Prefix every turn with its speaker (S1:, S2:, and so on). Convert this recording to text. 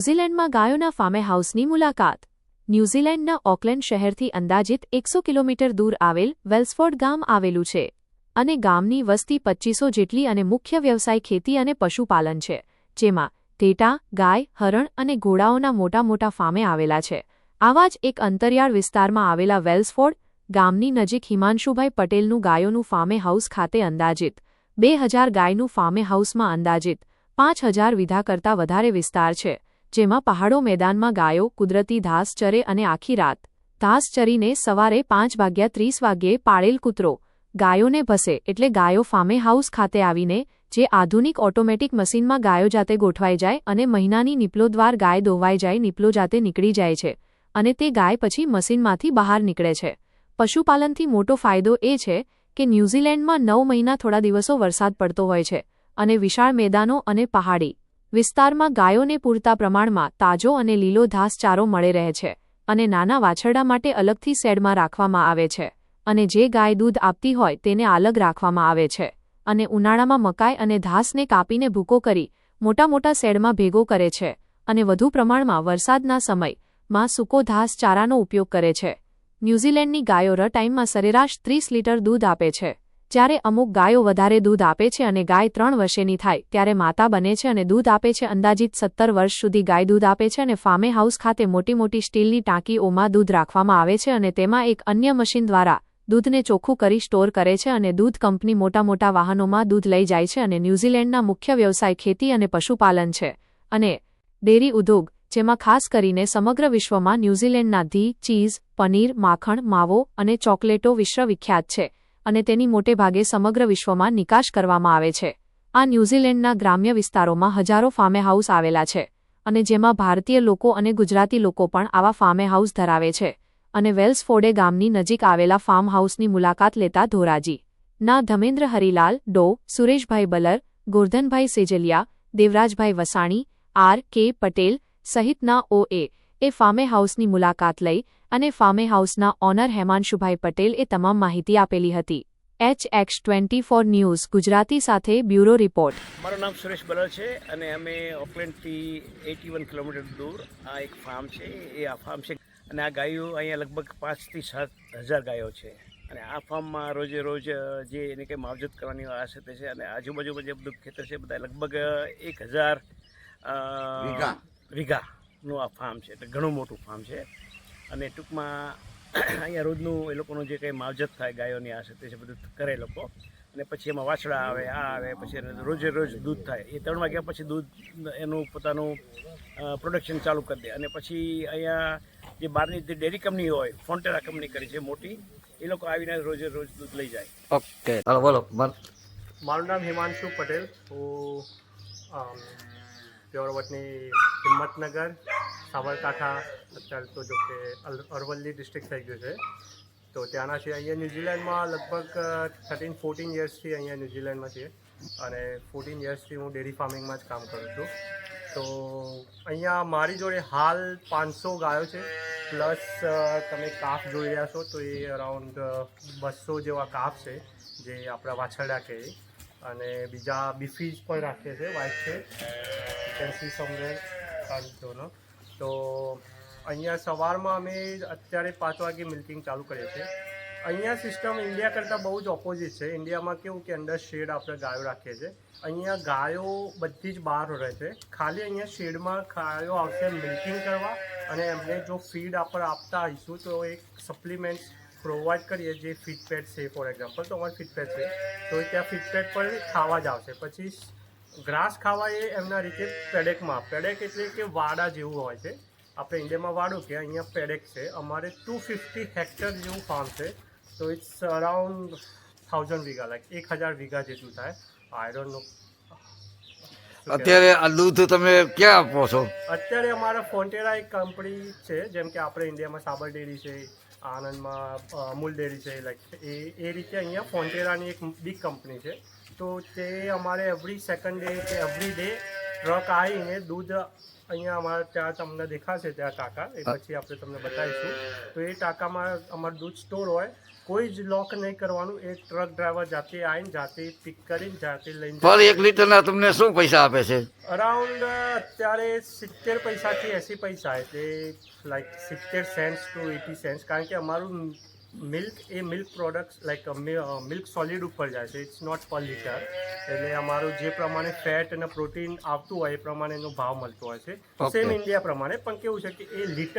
S1: ન્યૂઝીલેન્ડમાં ગાયોના ફાર્મ હાઉસની મુલાકાત. ન્યૂઝીલેન્ડના ઓકલેન્ડ શહેરથી અંદાજિત 100 કિલોમીટર દૂર આવેલ વેલ્સફોર્ડ ગામ આવેલું છે અને ગામની વસ્તી 2500 જેટલી અને મુખ્ય વ્યવસાય ખેતી અને પશુપાલન છે, જેમાં ટેટા, ગાય, હરણ અને ઘોડાઓના મોટા મોટા ફાર્મે આવેલા છે. આવા જ એક અંતરિયાળ વિસ્તારમાં આવેલા વેલ્સફોર્ડ ગામની નજીક હિમાંશુભાઈ પટેલનું ગાયોનું ફાર્મ હાઉસ ખાતે અંદાજિત 2000 ગાયનું ફાર્મ હાઉસમાં અંદાજિત 5000 વીઘા કરતાં વધારે વિસ્તાર છે, જેમાં પહાડો મેદાનમાં ગાયો કુદરતી ઘાસ ચરે અને આખી રાત ઘાસ ચરીને સવારે 5:30 વાગ્યે પાળેલ કૂતરો ગાયોને ભસે એટલે ગાયો ફાર્મ હાઉસ ખાતે આવીને જે આધુનિક ઓટોમેટિક મશીનમાં ગાયો જાતે ગોઠવાઈ જાય અને મહિનાની નિપલો દ્વાર ગાય દોવાઈ જાય, નિપલો જાતે નીકળી જાય છે અને તે ગાય પછી મશીનમાંથી બહાર નીકળે છે. પશુપાલનથી મોટો ફાયદો એ છે કે ન્યૂઝીલેન્ડમાં 9 મહિના થોડા દિવસો વરસાદ પડતો હોય છે અને વિશાળ મેદાનો અને પહાડી વિસ્તારમાં ગાયોને પૂરતા પ્રમાણમાં તાજો અને લીલો ઘાસચારો મળી રહે છે અને નાના વાછરડા માટે અલગથી શેડમાં રાખવામાં આવે છે અને જે ગાય દૂધ આપતી હોય તેને અલગ રાખવામાં આવે છે અને ઉનાળામાં મકાઈ અને ઘાસને કાપીને ભૂકો કરી મોટા મોટા શેડમાં ભેગો કરે છે અને વધુ પ્રમાણમાં વરસાદના સમયમાં સૂકો ઘાસચારાનો ઉપયોગ કરે છે. ન્યૂઝીલેન્ડની ગાયો ટાઈમમાં સરેરાશ 30 લીટર દૂધ આપે છે, જ્યારે અમુક ગાયો વધારે દૂધ આપે છે અને ગાય 3 વર્ષની થાય ત્યારે માતા બને છે અને દૂધ આપે છે. અંદાજિત 17 વર્ષ સુધી ગાય દૂધ આપે છે અને ફાર્મ હાઉસ ખાતે મોટી મોટી સ્ટીલની ટાંકીઓમાં દૂધ રાખવામાં આવે છે અને તેમાં એક અન્ય મશીન દ્વારા દૂધને ચોખ્ખું કરી સ્ટોર કરે છે અને દૂધ કંપની મોટા મોટા વાહનોમાં દૂધ લઈ જાય છે. અને ન્યૂઝીલેન્ડના મુખ્ય વ્યવસાય ખેતી અને પશુપાલન છે અને ડેરી ઉદ્યોગ, જેમાં ખાસ કરીને સમગ્ર વિશ્વમાં ન્યૂઝીલેન્ડના ઘી, ચીઝ, પનીર, માખણ, માવો અને ચોકલેટો વિશ્વવિખ્યાત છે અને તેની મોટેભાગે સમગ્ર વિશ્વમાં નિકાસ કરવામાં આવે છે. આ ન્યૂઝીલેન્ડના ગ્રામ્ય વિસ્તારોમાં હજારો ફાર્મ હાઉસ આવેલા છે અને જેમાં ભારતીય લોકો અને ગુજરાતી લોકો પણ આવા ફાર્મ હાઉસ ધરાવે છે. અને વેલ્સફોર્ડે ગામની નજીક આવેલા ફાર્મ હાઉસની મુલાકાત લેતા ધોરાજી ના ધમેન્દ્ર હરિલાલ, ડો, સુરેશભાઈ બલર, ગોરધનભાઈ સેજલિયા, દેવરાજભાઈ વસાણી, R.K. પટેલ સહિતના એ ફાર્મ હાઉસની મુલાકાત લઈ અને ફાર્મ હાઉસના ઓનર હેમાંશુભાઈ પટેલ એ તમામ માહિતી આપેલી હતી. HX24 ન્યૂઝ ગુજરાતી સાથે બ્યુરો રિપોર્ટ.
S2: મારું નામ સુરેશ બલર છે અને અમે ઓકલેન્ડથી 81 કિલોમીટર દૂર આ એક ફાર્મ છે. એ આ ફાર્મ છે અને આ ગાયો અહીંયા લગભગ 5 થી 7 હજાર ગાયો છે અને આ ફાર્મમાં રોજે રોજ જે એને કંઈ માવજત કરવાની આશા છે અને આજુબાજુમાં જે બધું ખેતર છે બધા લગભગ 1000 વીઘાનું આ ફાર્મ છે. એટલે ઘણું મોટું ફાર્મ છે અને ટૂંકમાં અહીંયા રોજનું એ લોકોનું જે કંઈ માવજત થાય ગાયોની આશા છે બધું કરે લોકો અને પછી એમાં વાછડા આવે, આ આવે, પછી રોજે રોજ દૂધ થાય. એ 3 વાગ્યા પછી દૂધ એનું પોતાનું પ્રોડક્શન ચાલુ કરી દે અને પછી અહીંયા જે બહારની જે ડેરી કંપની હોય, ફોન્ટેરા કંપની કરી છે મોટી, એ લોકો આવીને રોજે રોજ દૂધ લઈ જાય.
S3: ઓકે, ચાલો બોલો.
S4: મારું નામ હિમાંશુ પટેલ. હું પ્યોરવટની હિંમતનગર, સાબરકાંઠા, અત્યારે તો જો કે અરવલ્લી ડિસ્ટ્રિક્ટ થઈ ગયું છે, તો ત્યાંના છે. અહીંયા ન્યૂઝીલેન્ડમાં લગભગ 13-14 યર્સથી અહીંયા ન્યૂઝીલેન્ડમાં છીએ અને 14 યર્સથી હું ડેરી ફાર્મિંગમાં જ કામ કરું છું. તો અહીંયા મારી જોડે હાલ 500 ગાયો છે, પ્લસ તમે કાફ જોઈ રહ્યા છો તો એ અરાઉન્ડ 200 જેવા કાફ છે જે આપણા વાછરડા કહે, અને બીજા બીફીઝ પણ રાખીએ છીએ, વ્હાઇટ છે, કેન્સી સમવેર કાંતોનો. તો અહીંયા સવારમાં અમે અત્યારે 5 વાગે મિલ્કિંગ ચાલુ કરીએ છીએ. અહીંયા સિસ્ટમ ઇન્ડિયા કરતાં બહુ જ ઓપોઝિટ છે. ઇન્ડિયામાં કેવું કે અંડર શેડ આપણે ગાયો રાખીએ છીએ, અહીંયા ગાયો બધી જ બહાર રહે છે. ખાલી અહીંયા શેડમાં ગાયો આવશે મિલ્કિંગ કરવા અને એમને જો ફીડ આપણે આપતા આવીશું તો એક સપ્લિમેન્ટ પ્રોવાઈડ કરીએ જે ફીડપેડ છે. ફોર એક્ઝામ્પલ તો અમારે ફીડપેડ છે તો ત્યાં ફીડપેડ પર ખાવા જ આવશે. પછી ગ્રાસ ખાવા એ એમના રીતે પેડેકમાં, પેડેક એટલે કે વાડા જેવું હોય છે. આપણે ઇન્ડિયામાં વાડું કે અહીંયા પેડેક છે. અમારે 250 હેક્ટર જેવું ફાર્મ છે, તો ઇટ્સ અરાઉન્ડ 1000 વીઘા, લાઈક 1000 વીઘા જેટલું થાય. I don't know.
S3: અત્યારે આ દૂધ તમે ક્યાં આપો છો?
S4: અત્યારે અમારા ફોન્ટેરા એક કંપની છે, જેમ કે આપણે ઇન્ડિયામાં સાબર ડેરી છે, આનંદમાં અમૂલ ડેરી છે, લાઈક એ રીતે અહીંયા ફોન્ટેરાની એક બિગ કંપની છે. તો તે અમારે એવરી સેકન્ડ ડે કે એવરી ડે ટ્રક આવીને દૂધ અહીંયા અમારા ત્યાં તમને દેખાશે ત્યાં ટાંકા એ પછી આપણે તમને બતાવીશું. તો એ ટાંકામાં અમારું દૂધ સ્ટોર હોય, કોઈ જ લોક નહીં કરવાનું. એ ટ્રક ડ્રાઈવર જાતે આવીને જાતે પિક કરીને જાતે લઈને
S3: પર 1 લીટરના તમને શું પૈસા આપે છે?
S4: અરાઉન્ડ અત્યારે 70 પૈસાથી 80 પૈસા, એટલે લાઈક 70 સેન્ટ્સ ટુ 80 સેન્ટ્સ. કારણ કે અમારું milk products like milk solid ઉપર જાય છે, ઇટ્સ નોટ પર લીટર. એટલે અમારું જે પ્રમાણે ફેટ અને પ્રોટીન આવતું હોય એ પ્રમાણે એનો ભાવ મળતો હોય છે,
S3: Okay.
S4: સેમ ઇન્ડિયા પ્રમાણે. પણ કેવું છે કે એ લીટર